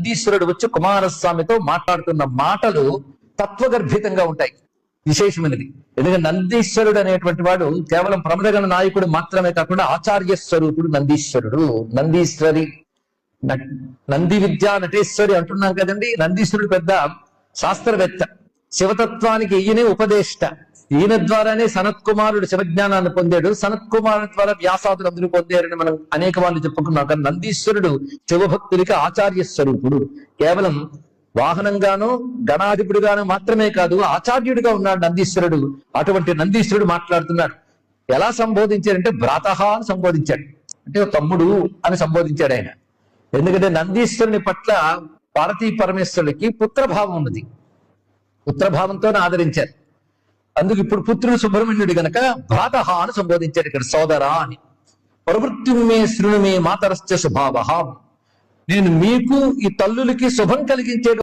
నందీశ్వరుడు వచ్చి కుమారస్వామితో మాట్లాడుతున్న మాటలు తత్వగర్భితంగా ఉంటాయి, విశేషమైనది. ఎందుకంటే నందీశ్వరుడు అనేటువంటి వాడు కేవలం ప్రమదగణ నాయకుడు మాత్రమే కాకుండా ఆచార్య స్వరూపుడు నందీశ్వరుడు. నందీశ్వరి నంది విద్యా నటేశ్వరి అంటున్నాం కదండి. నందీశ్వరుడు పెద్ద శాస్త్రవేత్త, శివతత్వానికి ఈయనే ఉపదేష్ట. ఈయన ద్వారానే సనత్ కుమారుడు శివజ్ఞానాన్ని పొందాడు, సనత్ కుమారుడు ద్వారా వ్యాసాదులు అందరూ పొందారని మనం అనేక వాళ్ళు చెప్పుకున్నాం. కానీ నందీశ్వరుడు శివభక్తులకి ఆచార్య స్వరూపుడు. కేవలం వాహనంగాను గణాధిపుడిగాను మాత్రమే కాదు, ఆచార్యుడిగా ఉన్నాడు నందీశ్వరుడు. అటువంటి నందీశ్వరుడు మాట్లాడుతున్నాడు. ఎలా సంబోధించాడంటే భ్రాతః అని సంబోధించాడు, అంటే తమ్ముడు అని సంబోధించాడు ఆయన. ఎందుకంటే నందీశ్వరుని పట్ల పార్వతీ పరమేశ్వరుడికి పుత్రభావం ఉన్నది, పుత్రభావంతో ఆదరించారు. అందుకు ఇప్పుడు పుత్రుడు సుబ్రహ్మణ్యుడు గనక భ్రాతః అని సంబోధించాడు ఇక్కడ, సోదరా అని. ప్రవృత్తిమే శృణుమే మాతరశ్చ శుభావహ, నేను మీకు ఈ తల్లులకి శుభం కలిగించే